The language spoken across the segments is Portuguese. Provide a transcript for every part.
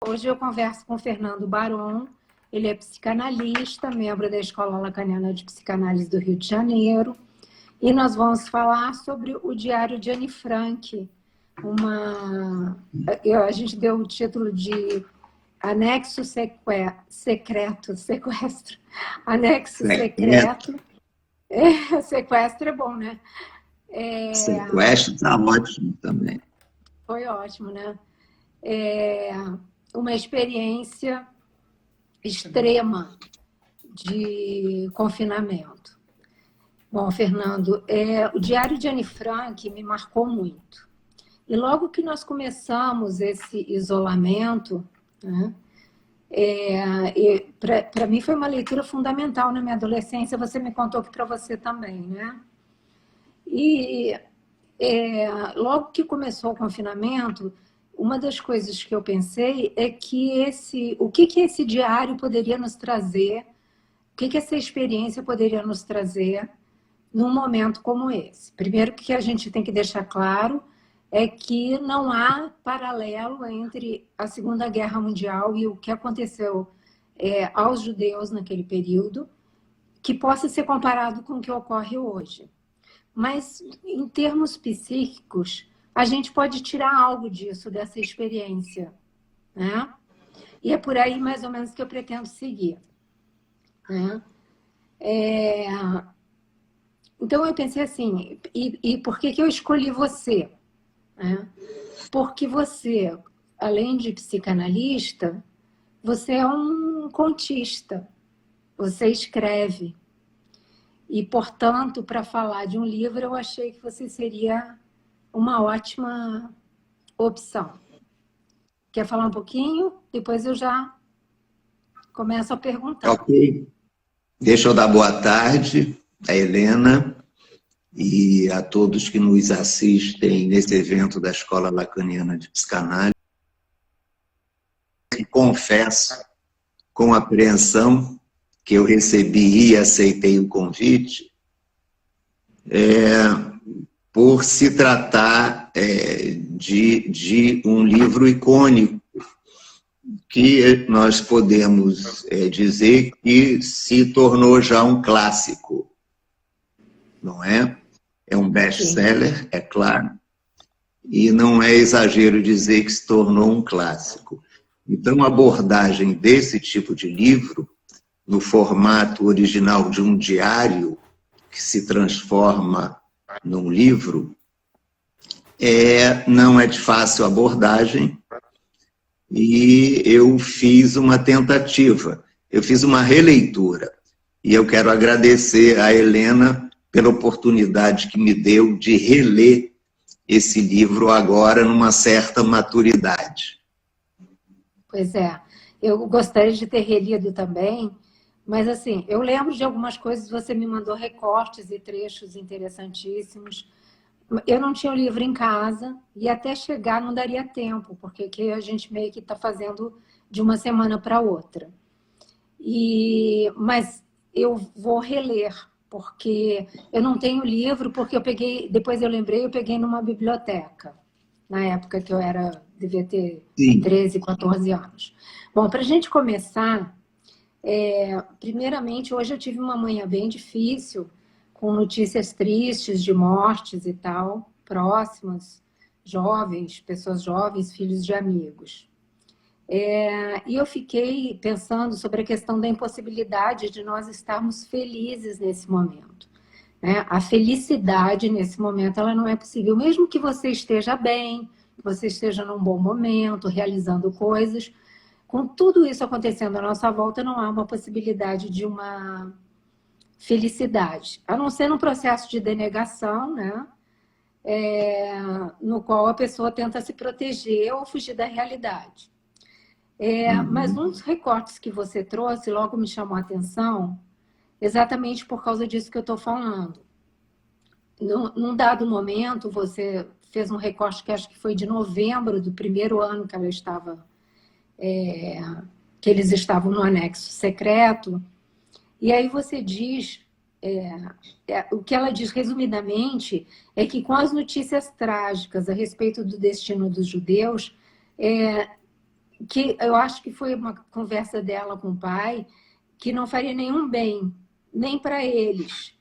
Hoje eu converso com o Fernando Baron, ele é psicanalista, membro da Escola Lacaniana de Psicanálise do Rio de Janeiro, e nós vamos falar sobre o Diário de Anne Frank. A gente deu o título de Anexo Secreto, Sequestro. Anexo Secreto. Sequestro é bom, né? Sequestro está ótimo também. Foi ótimo, né? Uma experiência extrema de confinamento. Bom, Fernando, o Diário de Anne Frank me marcou muito. E logo que nós começamos esse isolamento, né, para mim foi uma leitura fundamental na minha adolescência, você me contou que para você também, né? E logo que começou o confinamento, uma das coisas que eu pensei é que o que esse diário poderia nos trazer, o que essa experiência poderia nos trazer num momento como esse. Primeiro, que a gente tem que deixar claro é que não há paralelo entre a Segunda Guerra Mundial e o que aconteceu aos judeus naquele período, que possa ser comparado com o que ocorre hoje. Mas, em termos psíquicos, a gente pode tirar algo disso, dessa experiência, né? E é por aí, mais ou menos, que eu pretendo seguir, né? Então, eu pensei assim, e por que eu escolhi você? Né? Porque você, além de psicanalista, você é um contista, você escreve. E, portanto, para falar de um livro, eu achei que você seria uma ótima opção. Quer falar um pouquinho? Depois eu já começo a perguntar. Ok. Deixa eu dar boa tarde a Helena e a todos que nos assistem nesse evento da Escola Lacaniana de Psicanálise. E confesso com apreensão que eu recebi e aceitei o convite por se tratar de um livro icônico que nós podemos dizer que se tornou já um clássico, não é? É um best-seller, é claro, e não é exagero dizer que se tornou um clássico. Então, a abordagem desse tipo de livro, no formato original de um diário, que se transforma num livro, não é de fácil abordagem, e eu fiz uma tentativa, eu fiz uma releitura, e eu quero agradecer a Helena pela oportunidade que me deu de reler esse livro agora numa certa maturidade. Pois é, eu gostaria de ter relido também, mas assim, eu lembro de algumas coisas, você me mandou recortes e trechos interessantíssimos. Eu não tinha o livro em casa e até chegar não daria tempo, porque aqui a gente meio que está fazendo de uma semana para outra. Mas eu vou reler, porque eu não tenho livro, porque eu peguei, depois eu lembrei, eu peguei numa biblioteca, na época que eu devia ter 13, 14 anos. Bom, para a gente começar, primeiramente, hoje eu tive uma manhã bem difícil, com notícias tristes de mortes e tal, próximas, jovens, pessoas jovens, filhos de amigos. E eu fiquei pensando sobre a questão da impossibilidade de nós estarmos felizes nesse momento. Né? A felicidade nesse momento ela não é possível, mesmo que você esteja bem, que você esteja num bom momento, realizando coisas. Com tudo isso acontecendo à nossa volta, não há uma possibilidade de uma felicidade, a não ser num processo de denegação, né? No qual a pessoa tenta se proteger ou fugir da realidade. Mas um dos recortes que você trouxe logo me chamou a atenção, exatamente por causa disso que eu estou falando. Num dado momento, você fez um recorte que acho que foi de novembro do primeiro ano que ela estava, que eles estavam no anexo secreto, e aí você diz, o que ela diz resumidamente é que com as notícias trágicas a respeito do destino dos judeus, que eu acho que foi uma conversa dela com o pai, que não faria nenhum bem, nem para eles,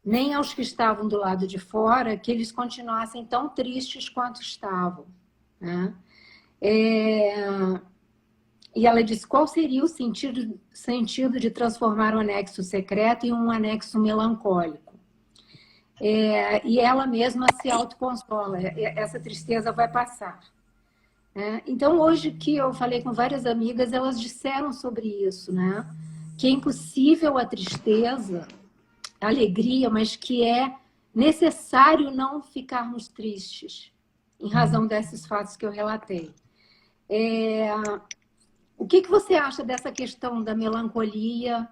nem aos que estavam do lado de fora, que eles continuassem tão tristes quanto estavam, né? E ela disse, qual seria o sentido de transformar o anexo secreto em um anexo melancólico? E ela mesma se autoconsola, essa tristeza vai passar. Então, hoje que eu falei com várias amigas, elas disseram sobre isso, né? Que é impossível a tristeza, a alegria, mas que é necessário não ficarmos tristes, em razão desses fatos que eu relatei. O que você acha dessa questão da melancolia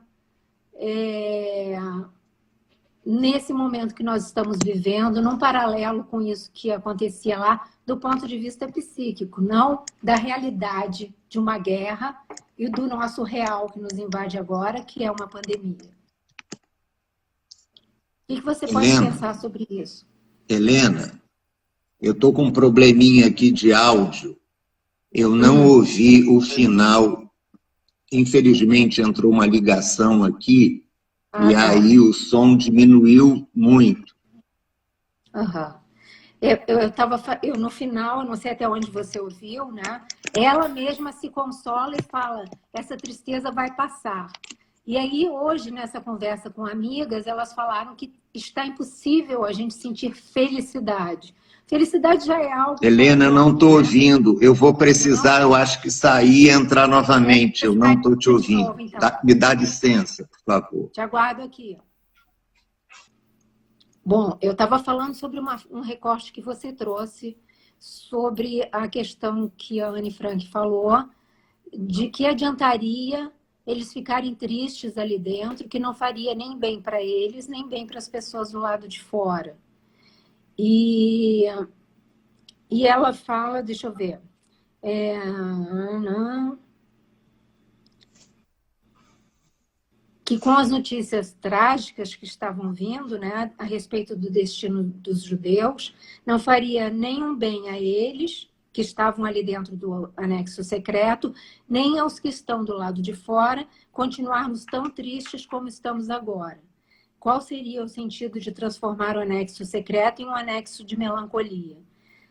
nesse momento que nós estamos vivendo, num paralelo com isso que acontecia lá, do ponto de vista psíquico, não da realidade de uma guerra e do nosso real que nos invade agora, que é uma pandemia? O que você pode pensar sobre isso? Helena, eu estou com um probleminha aqui de áudio. Eu não ouvi o final. Infelizmente, entrou uma ligação aqui e aí o som diminuiu muito. Eu, no final, não sei até onde você ouviu, né? Ela mesma se consola e fala, essa tristeza vai passar. E aí, hoje, nessa conversa com amigas, elas falaram que está impossível a gente sentir felicidade. Felicidade já é algo... Helena, eu não estou ouvindo. Eu vou precisar, eu acho que sair e entrar novamente. Eu não estou te ouvindo. Novo, então. Me dá licença, por favor. Te aguardo aqui. Bom, eu estava falando sobre um recorte que você trouxe sobre a questão que a Anne Frank falou, de que adiantaria eles ficarem tristes ali dentro, que não faria nem bem para eles, nem bem para as pessoas do lado de fora. E ela fala, deixa eu ver, que com as notícias trágicas que estavam vindo, né, a respeito do destino dos judeus, não faria nenhum bem a eles, que estavam ali dentro do anexo secreto, nem aos que estão do lado de fora, continuarmos tão tristes como estamos agora. Qual seria o sentido de transformar o anexo secreto em um anexo de melancolia?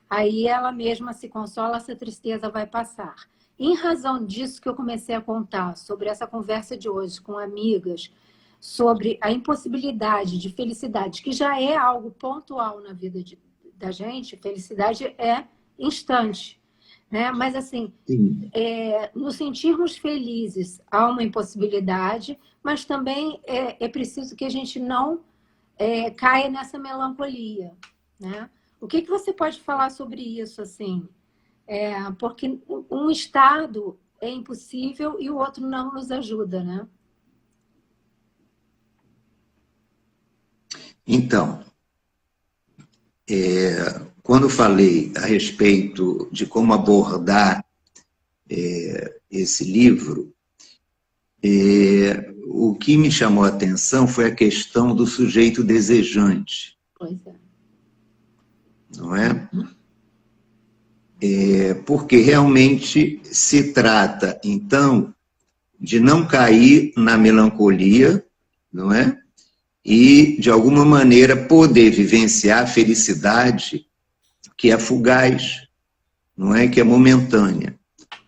Aí ela mesma se consola, essa tristeza vai passar. Em razão disso que eu comecei a contar, sobre essa conversa de hoje com amigas, sobre a impossibilidade de felicidade, que já é algo pontual na vida da gente, felicidade é instante, né? Mas assim, nos sentirmos felizes há uma impossibilidade, mas também é preciso que a gente não caia nessa melancolia, né? O que você pode falar sobre isso, assim? Porque um estado é impossível e o outro não nos ajuda, né? Então, quando falei a respeito de como abordar esse livro, o que me chamou a atenção foi a questão do sujeito desejante. Pois é. Não é? Porque realmente se trata, então, de não cair na melancolia, não é? E, de alguma maneira, poder vivenciar a felicidade que é fugaz, não é? Que é momentânea.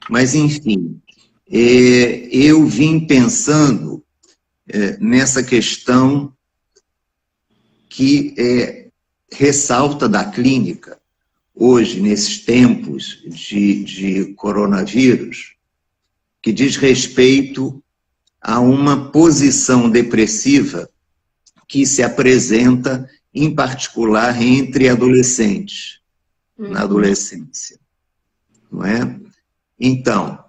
Mas, enfim, eu vim pensando nessa questão que ressalta da clínica, hoje, nesses tempos de coronavírus, que diz respeito a uma posição depressiva que se apresenta, em particular, entre adolescentes, na adolescência. Não é? Então,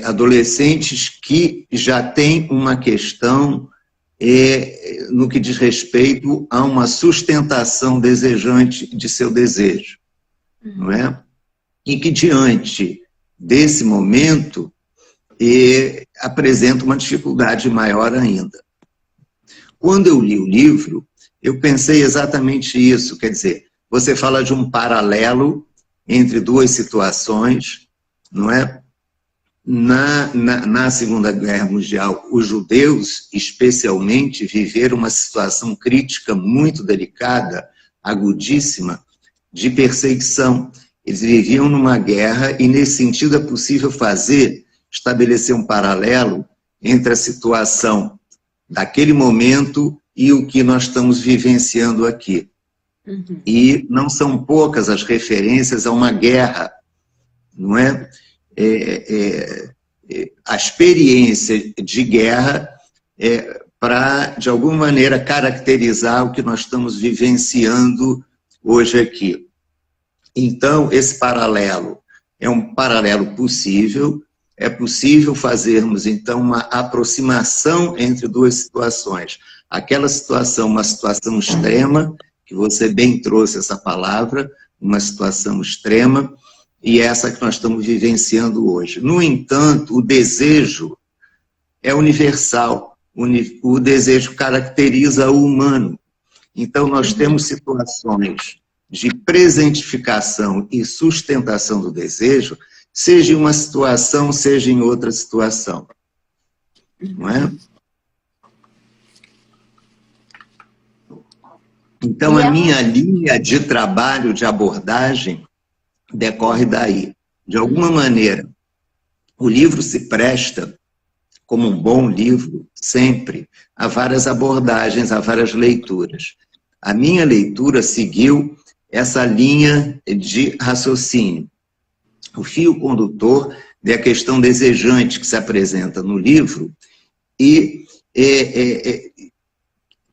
adolescentes que já têm uma questão no que diz respeito a uma sustentação desejante de seu desejo. Não é? E que, diante desse momento, apresenta uma dificuldade maior ainda. Quando eu li o livro, eu pensei exatamente isso, quer dizer, você fala de um paralelo entre duas situações, não é? na Segunda Guerra Mundial, os judeus, especialmente, viveram uma situação crítica muito delicada, agudíssima, de perseguição. Eles viviam numa guerra e, nesse sentido, é possível estabelecer um paralelo entre a situação daquele momento e o que nós estamos vivenciando aqui. Uhum. E não são poucas as referências a uma guerra, não é? A experiência de guerra para, de alguma maneira, caracterizar o que nós estamos vivenciando hoje aqui. Então, esse paralelo é um paralelo possível, é possível fazermos, então, uma aproximação entre duas situações. Aquela situação, uma situação extrema, que você bem trouxe essa palavra, uma situação extrema, e essa que nós estamos vivenciando hoje. No entanto, o desejo é universal, o desejo caracteriza o humano. Então, nós temos situações de presentificação e sustentação do desejo, seja em uma situação, seja em outra situação. Não é? Então, a minha linha de trabalho, de abordagem, decorre daí. De alguma maneira, o livro se presta, como um bom livro, sempre, a várias abordagens, a várias leituras. A minha leitura seguiu essa linha de raciocínio. O fio condutor é a questão desejante que se apresenta no livro e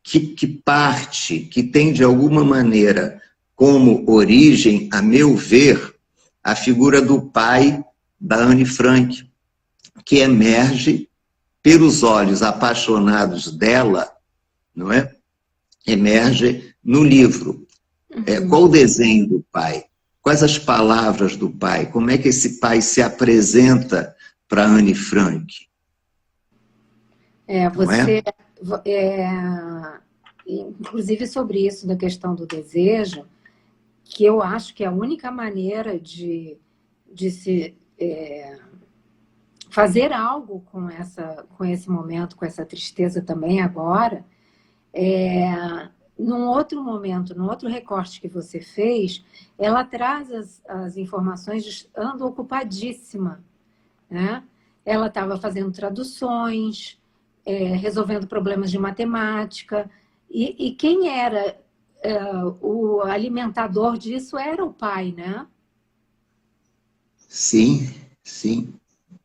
que parte, que tem de alguma maneira como origem, a meu ver, a figura do pai da Anne Frank, que emerge pelos olhos apaixonados dela, não é? Emerge no livro. Qual o desenho do pai? Quais as palavras do pai? Como é que esse pai se apresenta para Anne Frank? Inclusive sobre isso, da questão do desejo, que eu acho que a única maneira de se fazer algo com esse momento, com essa tristeza também agora, num outro momento, num outro recorte que você fez, ela traz as informações estando ocupadíssima, né? Ela estava fazendo traduções, resolvendo problemas de matemática, e quem era o alimentador disso era o pai, né? Sim,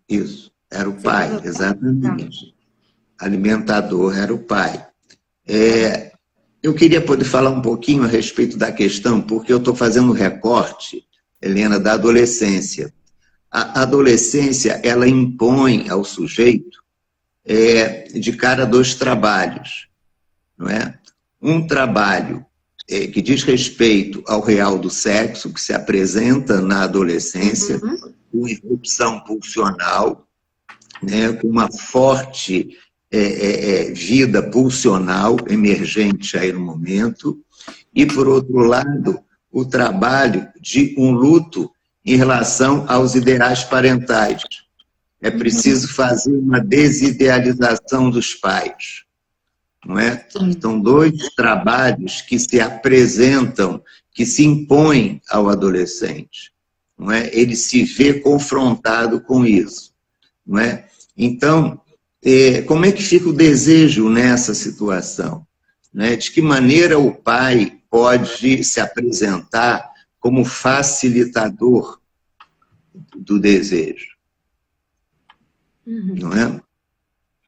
isso. Era o pai, exatamente. Alimentador era o pai. Eu queria poder falar um pouquinho a respeito da questão, porque eu estou fazendo um recorte, Helena, da adolescência. A adolescência, ela impõe ao sujeito de cara dois trabalhos, não é? Um trabalho que diz respeito ao real do sexo, que se apresenta na adolescência, com irrupção pulsional, né, com uma forte vida pulsional emergente aí no momento, e, por outro lado, o trabalho de um luto em relação aos ideais parentais. É preciso fazer uma desidealização dos pais, não é? São dois trabalhos que se apresentam, que se impõem ao adolescente, não é? Ele se vê confrontado com isso, não é? Então, como é que fica o desejo nessa situação? Né? De que maneira o pai pode se apresentar como facilitador do desejo? Não é?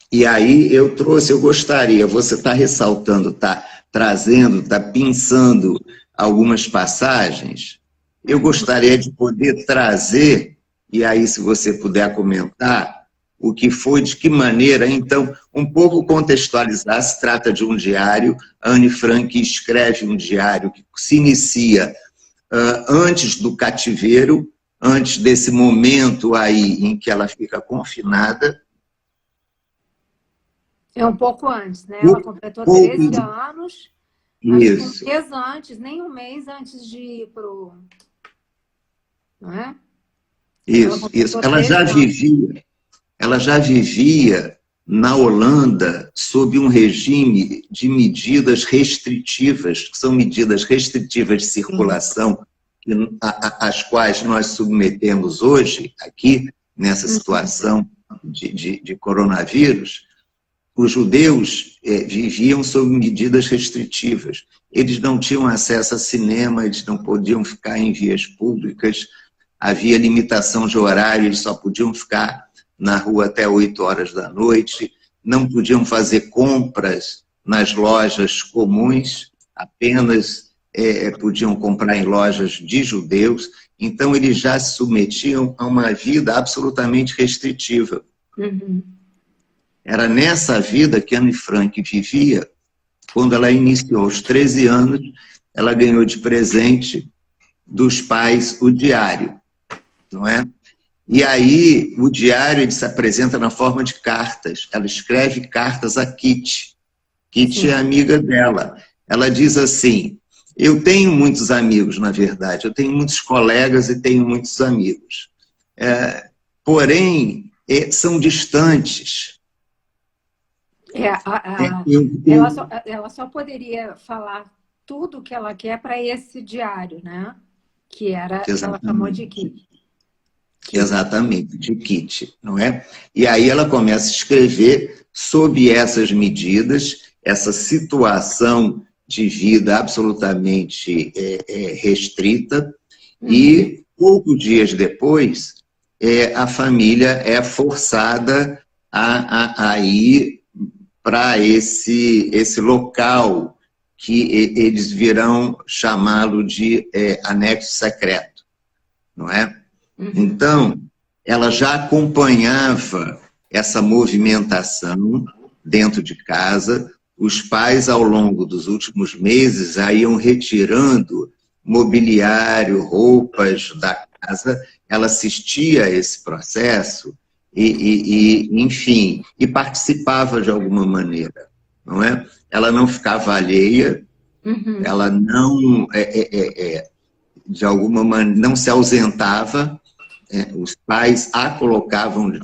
E aí eu gostaria, você está ressaltando, está trazendo, está pensando algumas passagens, eu gostaria de poder trazer, e aí se você puder comentar, o que foi, de que maneira, então, um pouco contextualizar, se trata de um diário, Anne Frank escreve um diário que se inicia antes do cativeiro, antes desse momento aí em que ela fica confinada. Um pouco antes, né? Ela completou 13 anos, isso. Acho que um mês antes, nem um mês antes de ir para o... Não é? Isso. Ela já vivia, ela já vivia na Holanda sob um regime de medidas restritivas, que são medidas restritivas de circulação, às quais nós submetemos hoje, aqui, nessa situação de coronavírus. Os judeus viviam sob medidas restritivas. Eles não tinham acesso a cinema, eles não podiam ficar em vias públicas, havia limitação de horário, eles só podiam ficar na rua até 8 horas da noite, não podiam fazer compras nas lojas comuns, apenas podiam comprar em lojas de judeus, então eles já se submetiam a uma vida absolutamente restritiva. Era nessa vida que Anne Frank vivia. Quando ela iniciou aos 13 anos, ela ganhou de presente dos pais o diário, não é? E aí, o diário ele se apresenta na forma de cartas. Ela escreve cartas a Kitty. Kitty é amiga dela. Ela diz assim, eu tenho muitos amigos, na verdade, eu tenho muitos colegas e tenho muitos amigos. Porém, são distantes. Ela só poderia falar tudo o que ela quer para esse diário, né? Que era, ela chamou de Kitty. Exatamente, de Kitty, não é? E aí ela começa a escrever sob essas medidas, essa situação de vida absolutamente restrita, e poucos dias depois, a família é forçada a ir para esse local que eles virão chamá-lo de anexo secreto, não é? Então, ela já acompanhava essa movimentação dentro de casa. Os pais, ao longo dos últimos meses, iam retirando mobiliário, roupas da casa. Ela assistia a esse processo enfim, e participava de alguma maneira, não é? Ela não ficava alheia, ela não, de alguma maneira, não se ausentava. Os pais a colocaram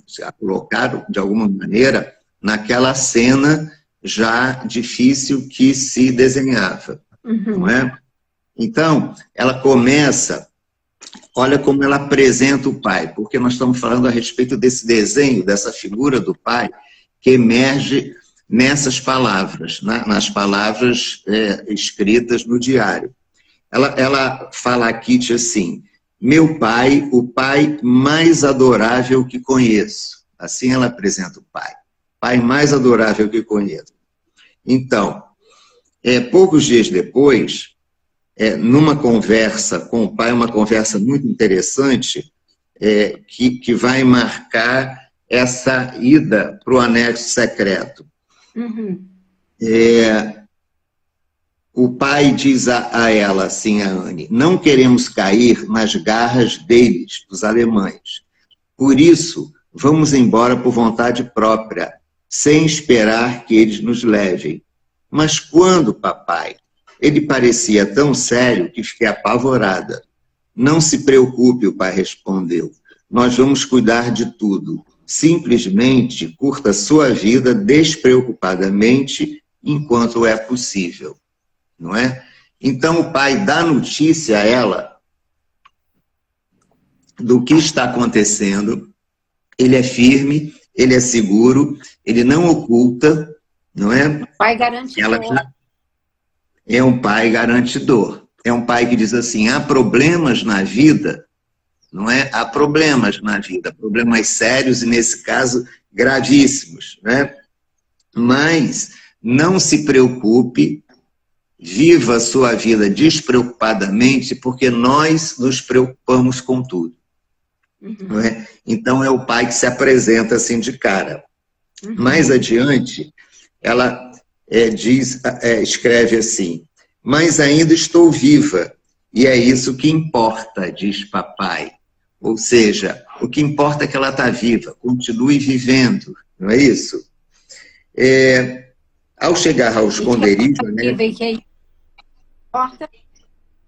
de alguma maneira naquela cena já difícil que se desenhava, não é? Então, ela começa, olha como ela apresenta o pai, porque nós estamos falando a respeito desse desenho, dessa figura do pai, que emerge nessas palavras, nas palavras escritas no diário. Ela fala a Kitty assim, meu pai, o pai mais adorável que conheço. Assim ela apresenta o pai mais adorável que conheço. Então, poucos dias depois, numa conversa com o pai, uma conversa muito interessante, que vai marcar essa ida para o anexo secreto. O pai diz a ela, assim, a Anne, não queremos cair nas garras deles, dos alemães. Por isso, vamos embora por vontade própria, sem esperar que eles nos levem. Mas quando, papai? Ele parecia tão sério que fiquei apavorada. Não se preocupe, o pai respondeu. Nós vamos cuidar de tudo. Simplesmente curta sua vida despreocupadamente enquanto é possível. Não é? Então o pai dá notícia a ela do que está acontecendo, ele é firme, ele é seguro, ele não oculta, não é? Pai garantidor. É um pai garantidor, é um pai que diz assim, há problemas na vida, não é? Há problemas na vida, problemas sérios e nesse caso gravíssimos, né? Mas não se preocupe, viva a sua vida despreocupadamente, porque nós nos preocupamos com tudo. Não é? Então, é o pai que se apresenta assim de cara. Mais adiante, ela escreve assim, mas ainda estou viva, e é isso que importa, diz papai. Ou seja, o que importa é que ela está viva, continue vivendo, não é isso? Ao chegar ao esconderijo...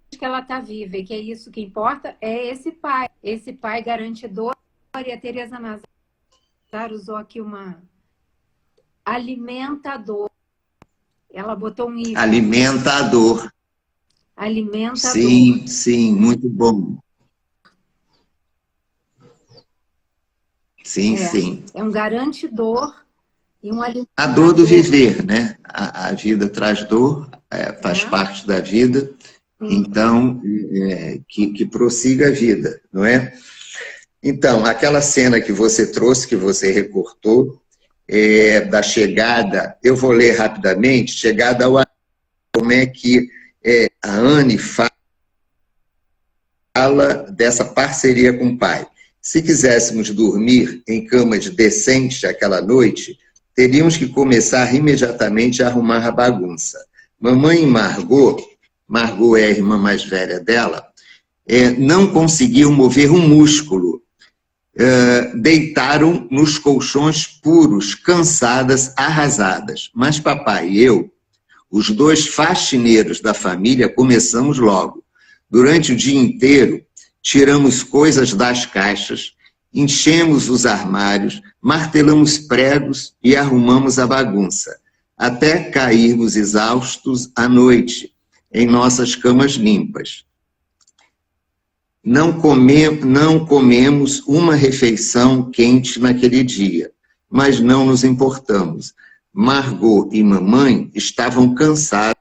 Que ela está viva, e que é isso que importa, é esse pai garantidor, e a Teresa Nazaré Sara usou aqui uma alimentador. Ela botou um I. Alimentador. Alimentador. Sim, sim, muito bom. Sim, sim. É um garantidor e um alimentador. A dor do viver, né? A vida traz dor, faz parte da vida, então, que prossiga a vida, não é? Então, aquela cena que você trouxe, que você recortou, da chegada, eu vou ler rapidamente, chegada ao como é que a Anne fala dessa parceria com o pai. Se quiséssemos dormir em camas decentes aquela noite, teríamos que começar imediatamente a arrumar a bagunça. Mamãe e Margot é a irmã mais velha dela, não conseguiam mover um músculo. Deitaram nos colchões puros, cansadas, arrasadas. Mas papai e eu, os dois faxineiros da família, começamos logo. Durante o dia inteiro, tiramos coisas das caixas, enchemos os armários, martelamos pregos e arrumamos a bagunça, até cairmos exaustos à noite, em nossas camas limpas. Não comemos uma refeição quente naquele dia, mas não nos importamos. Margot e mamãe estavam cansadas.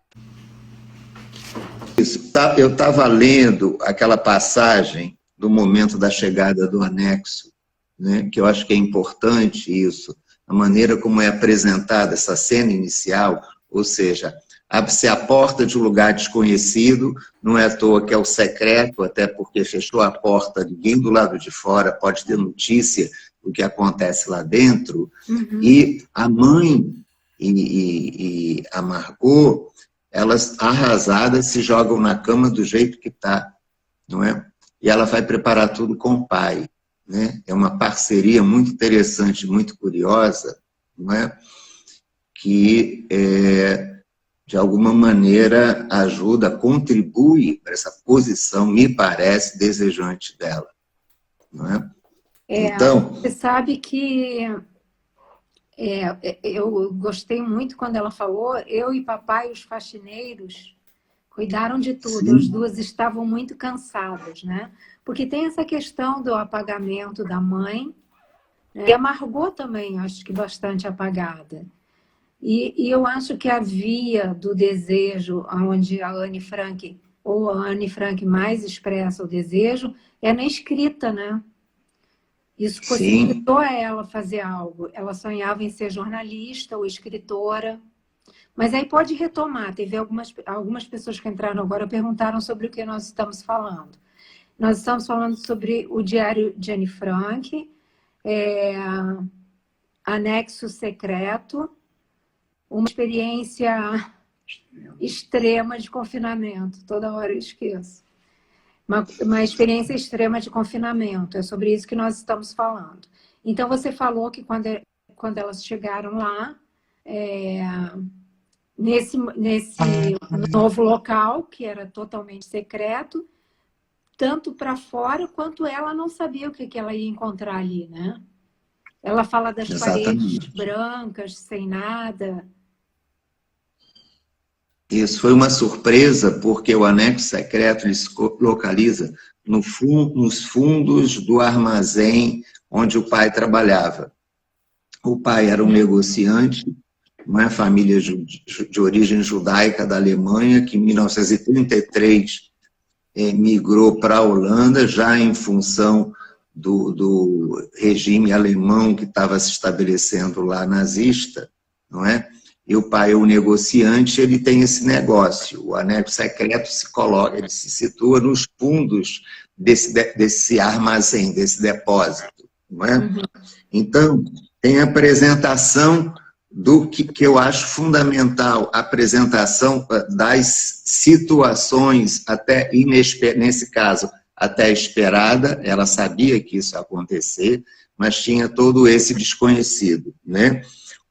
Eu estava lendo aquela passagem do momento da chegada do anexo, né, que eu acho que é importante isso, a maneira como é apresentada essa cena inicial, ou seja, abre-se a porta de um lugar desconhecido, não é à toa que é o secreto, até porque fechou a porta, ninguém do lado de fora pode ter notícia do que acontece lá dentro, e a mãe e a Margot, elas arrasadas se jogam na cama do jeito que está, não é? E ela vai preparar tudo com o pai, né? É uma parceria muito interessante, muito curiosa, não é? Que, de alguma maneira, ajuda, contribui para essa posição, me parece, desejante dela, não é? Então, você sabe que eu gostei muito quando ela falou, eu e papai, os faxineiros, cuidaram de tudo. Sim. As duas estavam muito cansadas, né? Porque tem essa questão do apagamento da mãe, né? E a Margot também, acho que bastante apagada. E eu acho que a via do desejo, onde a Anne Frank, ou a Anne Frank mais expressa o desejo, é na escrita, né? Isso possibilitou a ela fazer algo. Ela sonhava em ser jornalista ou escritora. Mas aí pode retomar. Teve algumas pessoas que entraram agora perguntaram sobre o que nós estamos falando. Nós estamos falando sobre o Diário de Anne Frank, Anexo Secreto, uma experiência extrema de confinamento. Toda hora eu esqueço. Uma experiência extrema de confinamento. É sobre isso que nós estamos falando. Então, você falou que quando elas chegaram lá, nesse novo local, que era totalmente secreto, tanto para fora, quanto ela não sabia o que ela ia encontrar ali, né? Ela fala das paredes brancas, sem nada. Isso foi uma surpresa, porque o anexo secreto ele se localiza nos fundos do armazém onde o pai trabalhava. O pai era um negociante, uma família de origem judaica da Alemanha, que em 1933 migrou para a Holanda, já em função do regime alemão que estava se estabelecendo lá nazista, não é? E o pai é um negociante, ele tem esse negócio. O anexo secreto ele se situa nos fundos desse armazém, desse depósito, não é? Então, tem a apresentação do que eu acho fundamental, a apresentação das situações, até nesse caso, até esperada, ela sabia que isso ia acontecer, mas tinha todo esse desconhecido, né?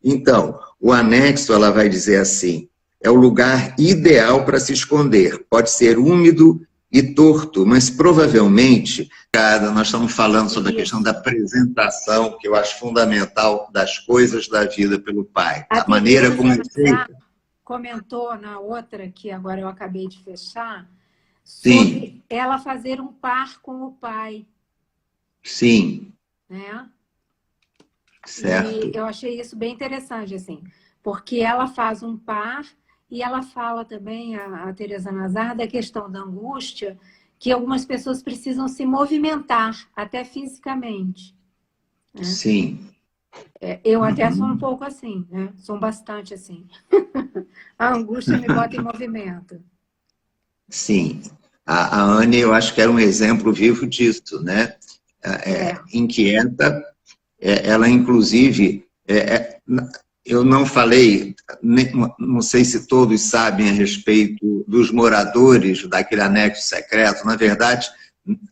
Então, o anexo, ela vai dizer assim, é o lugar ideal para se esconder. Pode ser úmido e torto, mas provavelmente, cara, nós estamos falando sobre a questão da apresentação, que eu acho fundamental, das coisas da vida pelo pai. A maneira como é feita. Comentou na outra, que agora eu acabei de fechar, sobre Sim. ela fazer um par com o pai. Sim. Né? Certo. E eu achei isso bem interessante, assim, porque ela faz um par e ela fala também, a Teresa Nazar, da questão da angústia, que algumas pessoas precisam se movimentar, até fisicamente. Né? Sim. Eu até sou um pouco assim, né? Sou bastante assim. A angústia me bota em movimento. Sim. A Anne, eu acho que era um exemplo vivo disso, né? Inquieta, ela inclusive, eu não falei, não sei se todos sabem a respeito dos moradores daquele anexo secreto, na verdade,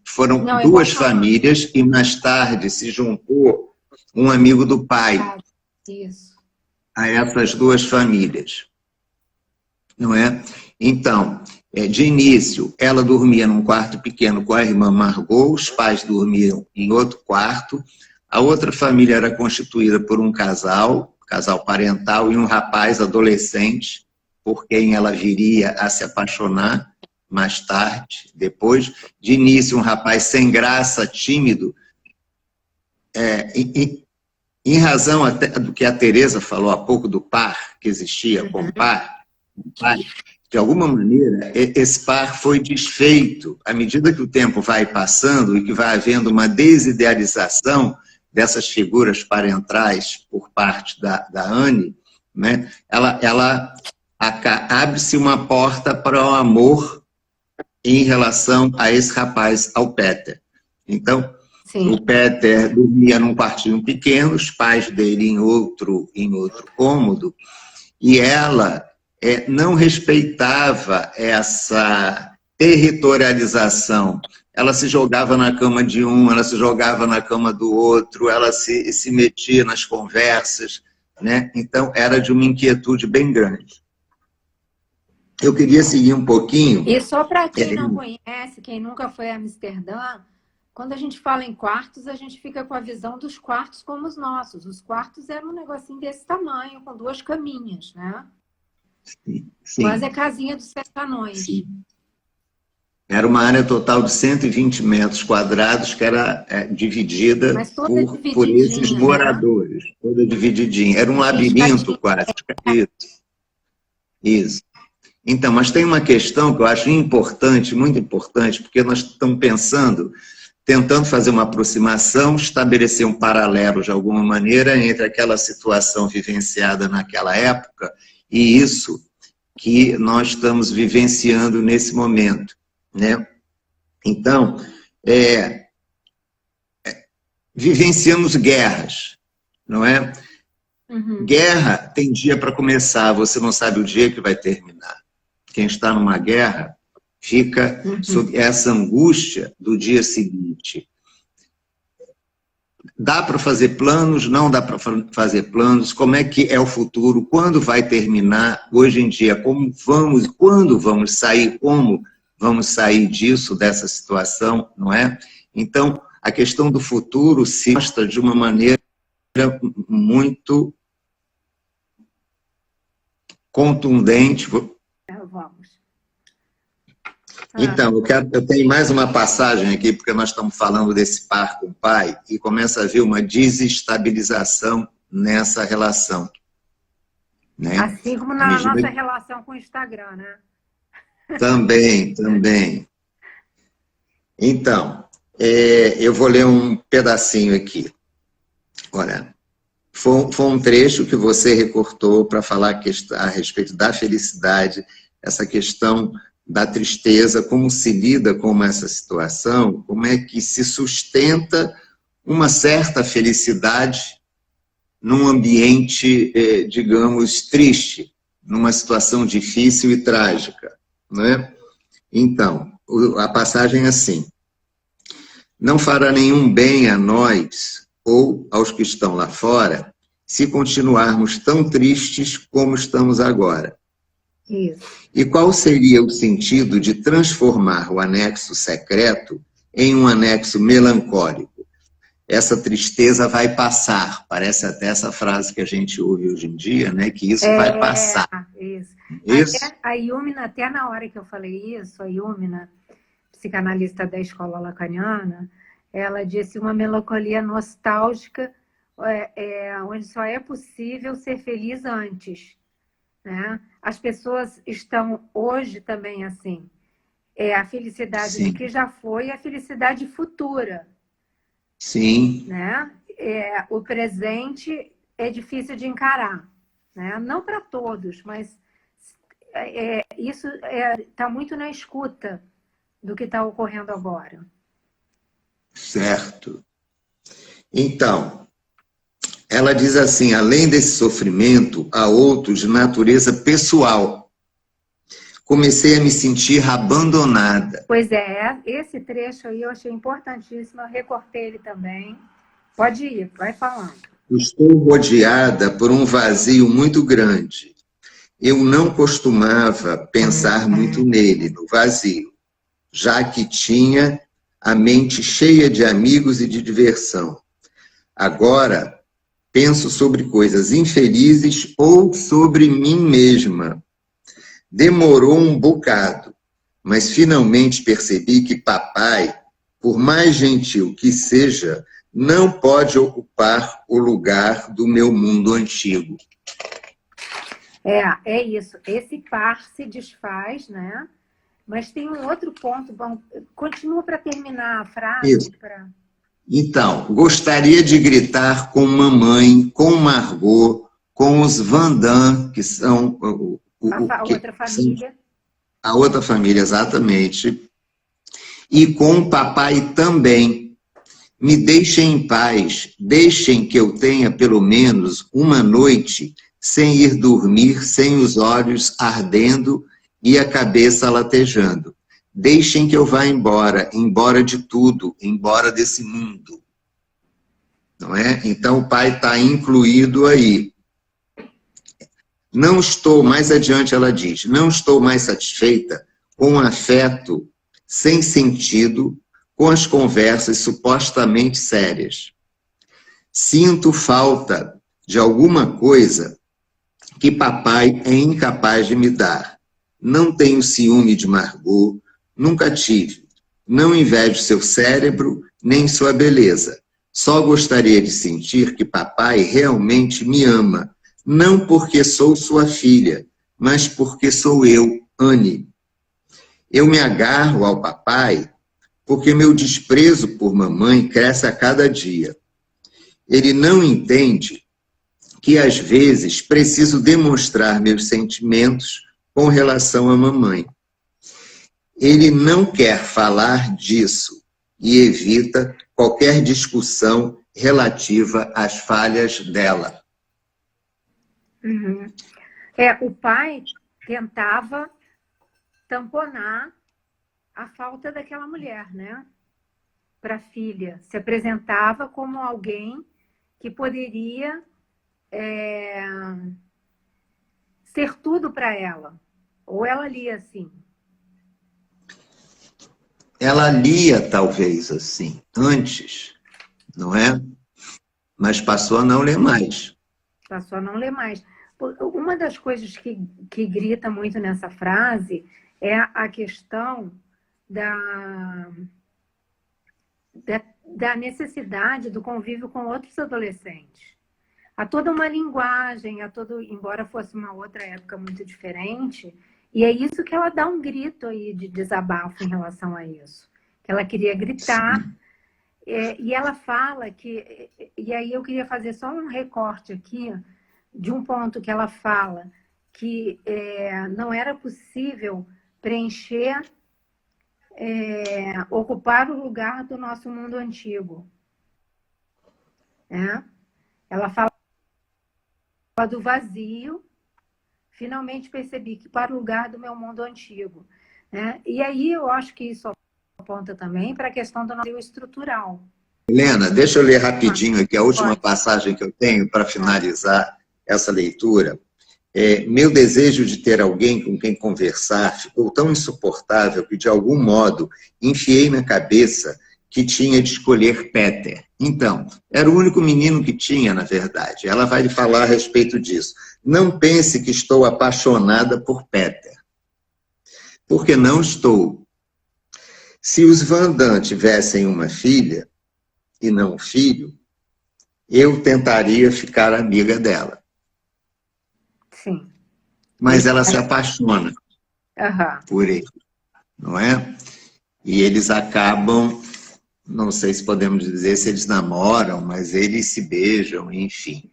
foram duas famílias e mais tarde se juntou um amigo do pai. Isso. A essas duas famílias, não é? Então, de início, ela dormia num quarto pequeno com a irmã Margot, os pais dormiam em outro quarto, a outra família era constituída por um casal parental e um rapaz adolescente, por quem ela viria a se apaixonar mais tarde, depois. De início, um rapaz sem graça, tímido, em razão até do que a Teresa falou há pouco do par que existia com o par, de alguma maneira, esse par foi desfeito à medida que o tempo vai passando e que vai havendo uma desidealização dessas figuras parentais por parte da Anne, né? Abre-se uma porta para o amor em relação a esse rapaz, ao Peter. Então, sim, o Peter dormia num quartinho pequeno, os pais dele em outro cômodo, e ela não respeitava essa territorialização. Ela se jogava na cama de um, ela se jogava na cama do outro, ela se metia nas conversas, né? Então, era de uma inquietude bem grande. Eu queria seguir um pouquinho... E só para quem não conhece, quem nunca foi a Amsterdã, quando a gente fala em quartos, a gente fica com a visão dos quartos como os nossos. Os quartos eram um negocinho desse tamanho, com 2 caminhas, né? Sim, sim. Quase a casinha dos 7 anões. Sim. Era uma área total de 120 metros quadrados, que era dividida por esses moradores, né? Toda divididinha. Era um labirinto quase. Isso. Então, mas tem uma questão que eu acho importante, muito importante, porque nós estamos tentando fazer uma aproximação, estabelecer um paralelo de alguma maneira entre aquela situação vivenciada naquela época e isso que nós estamos vivenciando nesse momento, né? Então, vivenciamos guerras, não é? Uhum. Guerra tem dia para começar, você não sabe o dia que vai terminar. Quem está numa guerra fica sob essa angústia do dia seguinte. Dá para fazer planos, não dá para fazer planos, como é que é o futuro, quando vai terminar, hoje em dia, quando vamos sair, como vamos sair disso, dessa situação, não é? Então, a questão do futuro se mostra de uma maneira muito contundente. Vamos. Então, eu tenho mais uma passagem aqui, porque nós estamos falando desse par com o pai, e começa a haver uma desestabilização nessa relação. Né? Assim como na nossa relação com o Instagram, né? Também. Então, eu vou ler um pedacinho aqui. Olha, foi um trecho que você recortou para falar a respeito da felicidade, essa questão da tristeza, como se lida com essa situação, como é que se sustenta uma certa felicidade num ambiente, digamos, triste, numa situação difícil e trágica, não é? Então, a passagem é assim: não fará nenhum bem a nós ou aos que estão lá fora se continuarmos tão tristes como estamos agora. Isso. E qual seria o sentido de transformar o anexo secreto em um anexo melancólico? Essa tristeza vai passar. Parece até essa frase que a gente ouve hoje em dia, né? Que isso vai passar. Isso. Isso? Até, a Yumina, até na hora que eu falei isso, a Yumina, psicanalista da escola lacaniana, ela disse uma melancolia nostálgica, onde só é possível ser feliz antes, né? As pessoas estão hoje também assim. É a felicidade Sim. do que já foi e a felicidade futura. Sim. Né? O presente é difícil de encarar, né? Não para todos, mas isso está muito na escuta do que está ocorrendo agora. Certo. Então, ela diz assim, além desse sofrimento, há outros de natureza pessoal. Comecei a me sentir abandonada. Pois é, esse trecho aí eu achei importantíssimo, eu recortei ele também. Pode ir, vai falando. Estou rodeada por um vazio muito grande. Eu não costumava pensar muito nele, no vazio, já que tinha a mente cheia de amigos e de diversão. Agora, penso sobre coisas infelizes ou sobre mim mesma. Demorou um bocado, mas finalmente percebi que papai, por mais gentil que seja, não pode ocupar o lugar do meu mundo antigo. É isso. Esse par se desfaz, né? Mas tem um outro ponto. Continua para terminar a frase. Isso. Então, gostaria de gritar com mamãe, com Margot, com os Vandam, que são... A outra família. A outra família, exatamente. E com o papai também. Me deixem em paz, deixem que eu tenha pelo menos uma noite sem ir dormir, sem os olhos ardendo e a cabeça latejando. Deixem que eu vá embora, embora de tudo, embora desse mundo. Não é? Então o pai está incluído aí. Não estou, mais adiante ela diz, não estou mais satisfeita com o afeto sem sentido, com as conversas supostamente sérias. Sinto falta de alguma coisa que papai é incapaz de me dar. Não tenho ciúme de Margot, nunca tive. Não invejo seu cérebro, nem sua beleza. Só gostaria de sentir que papai realmente me ama, não porque sou sua filha, mas porque sou eu, Anne. Eu me agarro ao papai porque meu desprezo por mamãe cresce a cada dia. Ele não entende que, às vezes, preciso demonstrar meus sentimentos com relação à mamãe. Ele não quer falar disso e evita qualquer discussão relativa às falhas dela. Uhum. O pai tentava tamponar a falta daquela mulher, né? Para a filha. Se apresentava como alguém que poderia ser tudo para ela. Ou ela lia assim. Ela lia, talvez, assim, antes, não é? Mas passou a não ler mais. Passou a não ler mais. Uma das coisas que grita muito nessa frase é a questão da necessidade do convívio com outros adolescentes. Há toda uma linguagem, embora fosse uma outra época muito diferente, e é isso que ela dá um grito aí de desabafo em relação a isso. Que ela queria gritar, e ela fala que... E aí eu queria fazer só um recorte aqui de um ponto que ela fala que não era possível preencher, ocupar o lugar do nosso mundo antigo. Ela fala do vazio, finalmente percebi que para o lugar do meu mundo antigo. E aí eu acho que isso aponta também para a questão do vazio estrutural. Helena, deixa eu ler rapidinho aqui a última passagem que eu tenho para finalizar essa leitura, meu desejo de ter alguém com quem conversar ficou tão insuportável que, de algum modo, enfiei na cabeça que tinha de escolher Peter. Então, era o único menino que tinha, na verdade. Ela vai lhe falar a respeito disso. Não pense que estou apaixonada por Peter, porque não estou. Se os Van Damme tivessem uma filha, e não um filho, eu tentaria ficar amiga dela. Sim. Mas ela se apaixona por ele, não é? E eles acabam, não sei se podemos dizer se eles namoram, mas eles se beijam, enfim.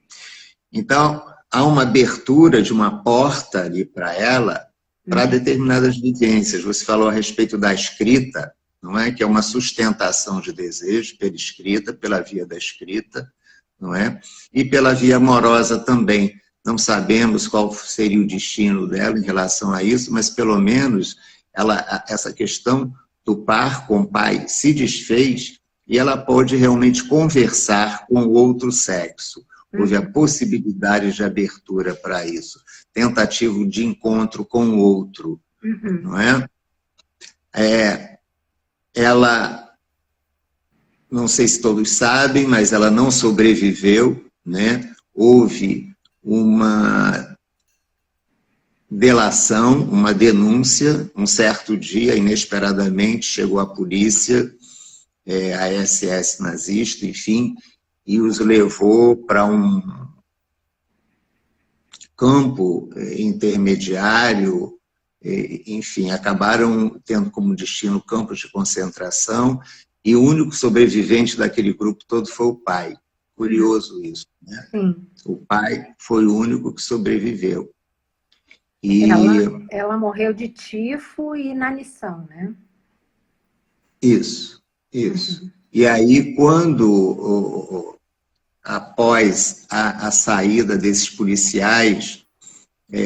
Então, há uma abertura de uma porta ali para ela, para determinadas vivências. Você falou a respeito da escrita, não é? Que é uma sustentação de desejo pela escrita, pela via da escrita, não é? E pela via amorosa também. Não sabemos qual seria o destino dela em relação a isso, mas pelo menos essa questão do par com o pai se desfez e ela pode realmente conversar com o outro sexo. Houve a possibilidade de abertura para isso. Tentativa de encontro com o outro, não é? Ela, não sei se todos sabem, mas ela não sobreviveu, né? Houve uma delação, uma denúncia, um certo dia, inesperadamente, chegou a polícia, a SS nazista, enfim, e os levou para um campo intermediário, enfim, acabaram tendo como destino campos de concentração, e o único sobrevivente daquele grupo todo foi o pai. Curioso isso, né? Sim. O pai foi o único que sobreviveu. E ela morreu de tifo e inanição, né? Isso. E aí, após a saída desses policiais,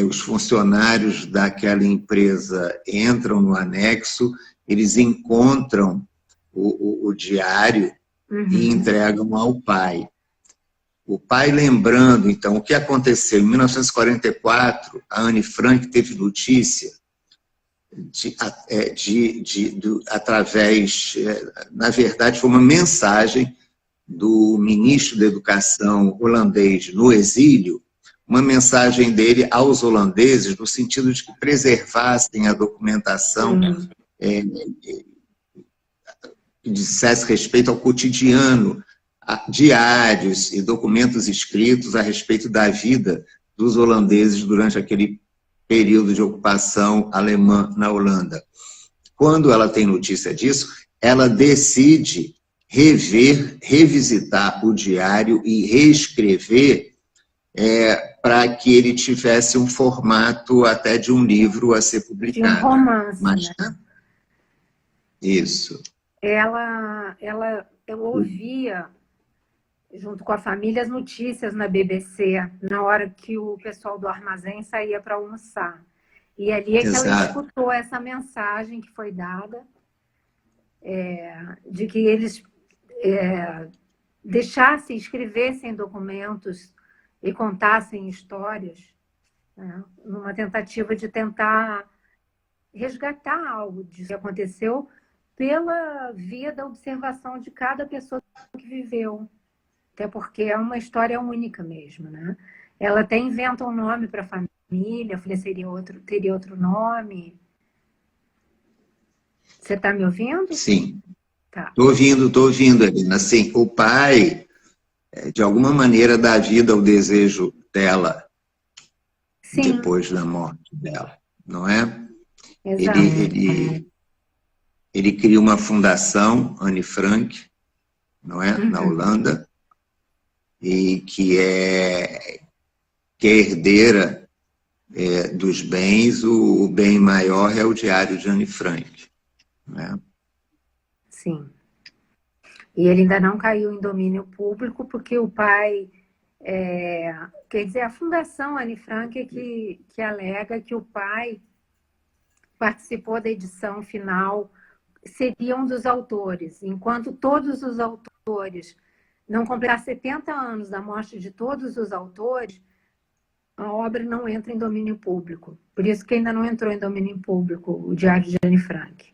os funcionários daquela empresa entram no anexo, eles encontram o diário e entregam ao pai. O pai lembrando, então, o que aconteceu. Em 1944, a Anne Frank teve notícia através, na verdade, foi uma mensagem do ministro da Educação holandês no exílio, uma mensagem dele aos holandeses, no sentido de que preservassem a documentação que dissesse respeito ao cotidiano, diários e documentos escritos a respeito da vida dos holandeses durante aquele período de ocupação alemã na Holanda. Quando ela tem notícia disso, ela decide revisitar o diário e reescrever para que ele tivesse um formato até de um livro a ser publicado. De um romance, né? Isso. Ela ouvia, junto com a família, as notícias na BBC, na hora que o pessoal do armazém saía para almoçar. E ali é que ela escutou essa mensagem que foi dada, de que eles deixassem, escrevessem documentos e contassem histórias, né, numa tentativa de tentar resgatar algo disso que aconteceu pela via da observação de cada pessoa que viveu. Até porque é uma história única mesmo, né? Ela até inventa um nome para a família, eu falei, teria outro nome. Você está me ouvindo? Sim. Tá. Estou ouvindo, Helena. Assim, o pai, de alguma maneira, dá vida ao desejo dela. Sim. Depois da morte dela, não é? Exato. Ele cria uma fundação, Anne Frank, não é? Na Holanda, e que é herdeira dos bens, o bem maior é o diário de Anne Frank. Né? Sim. E ele ainda não caiu em domínio público, porque o pai... quer dizer, a Fundação Anne Frank é que alega que o pai participou da edição final, seria um dos autores, enquanto todos os autores não completar 70 anos da morte de todos os autores, a obra não entra em domínio público. Por isso que ainda não entrou em domínio público o Diário de Anne Frank.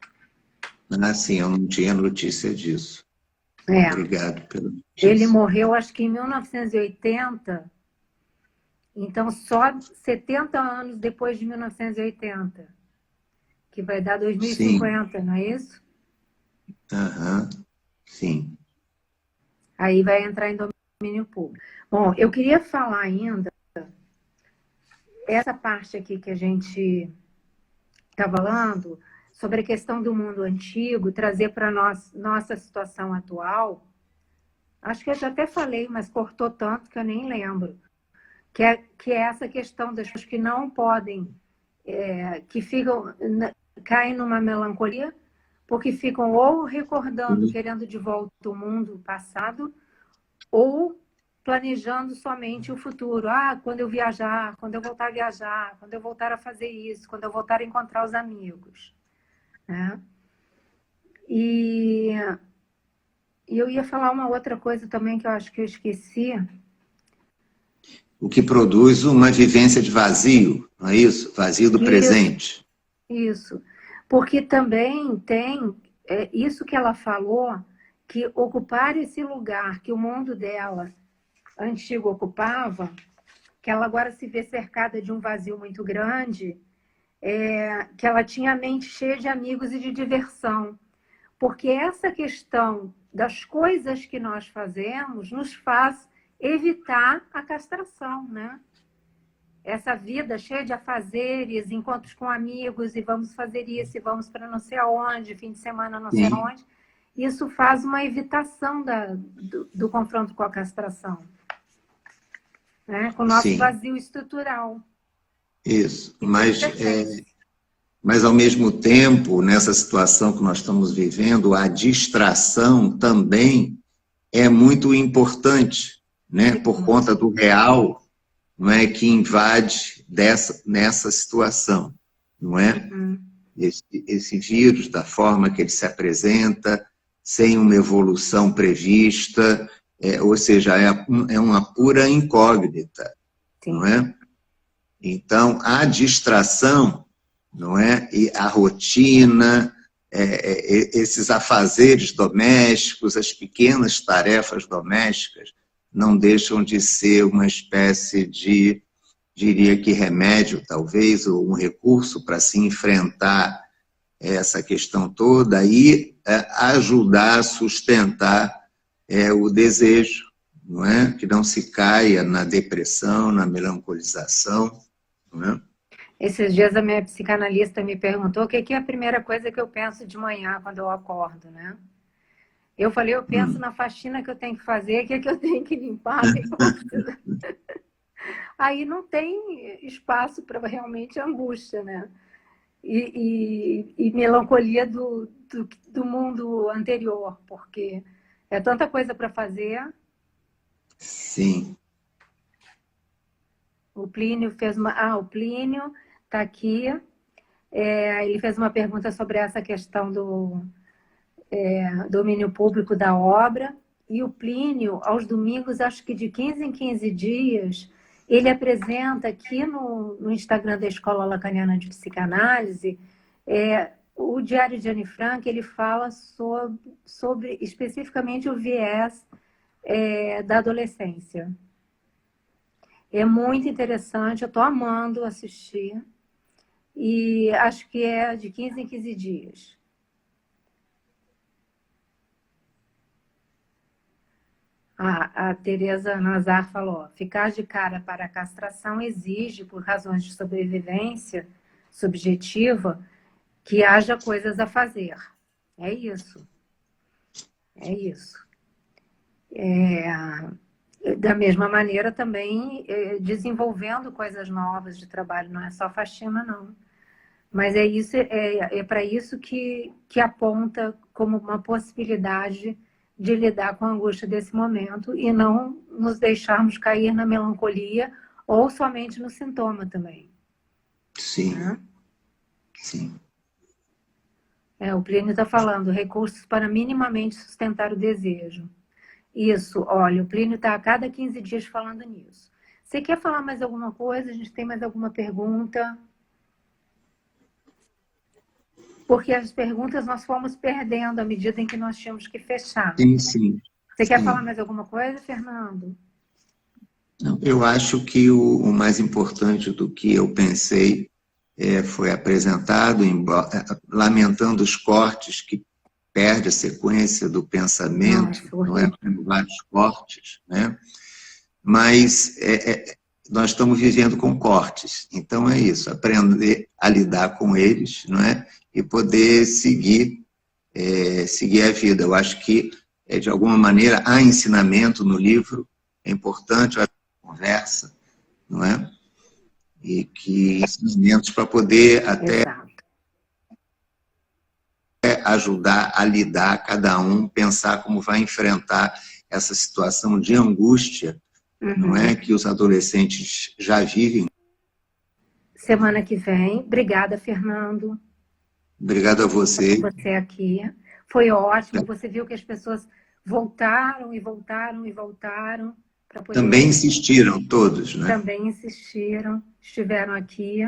Ah, sim, eu não tinha notícia disso. É. Obrigado pela notícia. Ele morreu, acho que em 1980, então só 70 anos depois de 1980, que vai dar 2050, sim. Não é isso? Aham, sim. Aí vai entrar em domínio público. Bom, eu queria falar ainda, essa parte aqui que a gente está falando, sobre a questão do mundo antigo, trazer para nossa situação atual. Acho que eu já até falei, mas cortou tanto que eu nem lembro. Que é essa questão das pessoas que não podem, que ficam, caem numa melancolia, porque ficam ou recordando, querendo de volta o mundo passado, ou planejando somente o futuro. Ah, quando eu viajar, quando eu voltar a viajar, quando eu voltar a fazer isso, quando eu voltar a encontrar os amigos. Né? E eu ia falar uma outra coisa também que eu acho que eu esqueci. O que produz uma vivência de vazio, não é isso? Vazio do presente. Isso. Porque também tem isso que ela falou, que ocupar esse lugar que o mundo dela antigo ocupava, que ela agora se vê cercada de um vazio muito grande, que ela tinha a mente cheia de amigos e de diversão. Porque essa questão das coisas que nós fazemos nos faz evitar a castração, né? Essa vida cheia de afazeres, encontros com amigos, e vamos fazer isso, e vamos para não sei aonde, fim de semana não sei aonde. Isso faz uma evitação do confronto com a castração, né? Com o nosso vazio estrutural. Isso, mas ao mesmo tempo, nessa situação que nós estamos vivendo, a distração também é muito importante, né? Por conta do real, não é, que invade nessa situação, não é? Esse vírus, da forma que ele se apresenta, sem uma evolução prevista, ou seja, é uma pura incógnita, não é? Então, a distração, não é? E a rotina, esses afazeres domésticos, as pequenas tarefas domésticas, não deixam de ser uma espécie de, diria que remédio, talvez, ou um recurso para se enfrentar essa questão toda e ajudar a sustentar o desejo, não é? Que não se caia na depressão, na melancolização, não é? Esses dias a minha psicanalista me perguntou o que é a primeira coisa que eu penso de manhã quando eu acordo, né? Eu falei, eu penso na faxina que eu tenho que fazer, o que eu tenho que limpar, o que eu preciso... Aí não tem espaço para realmente angústia, né? E melancolia do mundo anterior, porque é tanta coisa para fazer. Sim. O Plínio fez uma... o Plínio está aqui. Ele fez uma pergunta sobre essa questão do domínio público da obra. E o Plínio, aos domingos, acho que de 15 em 15 dias, ele apresenta aqui no Instagram da Escola Lacaniana de Psicanálise, o Diário de Anne Frank, ele fala sobre especificamente o viés da adolescência. É muito interessante, eu estou amando assistir. E acho que é de 15 em 15 dias. A Tereza Nazar falou, ficar de cara para a castração exige, por razões de sobrevivência subjetiva, que haja coisas a fazer. É isso. É isso. Da mesma maneira, também desenvolvendo coisas novas de trabalho, não é só faxina, não. Mas é para isso que aponta como uma possibilidade de lidar com a angústia desse momento e não nos deixarmos cair na melancolia ou somente no sintoma também. Sim, sim. O Plínio está falando, recursos para minimamente sustentar o desejo. Isso, olha, o Plínio está a cada 15 dias falando nisso. Você quer falar mais alguma coisa? A gente tem mais alguma pergunta? Porque as perguntas nós fomos perdendo à medida em que nós tínhamos que fechar. Sim, sim. Você quer Sim. falar mais alguma coisa, Fernando? Não, eu acho que o mais importante do que eu pensei foi apresentado, lamentando os cortes que perde a sequência do pensamento, Nossa, não é? horrível. Com vários cortes, né? Mas nós estamos vivendo com cortes, então é isso, aprender a lidar com eles, não é? E poder seguir a vida. Eu acho que, de alguma maneira, há ensinamento no livro, é importante a conversa, não é? E que ensinamentos para poder até Exato. ajudar a lidar, cada um, pensar como vai enfrentar essa situação de angústia, não é? Que os adolescentes já vivem. Semana que vem. Obrigada, Fernando. Obrigado a você. Por você aqui. Foi ótimo. Você viu que as pessoas voltaram e voltaram e voltaram para poder... Também insistiram todos, né? Também insistiram, estiveram aqui.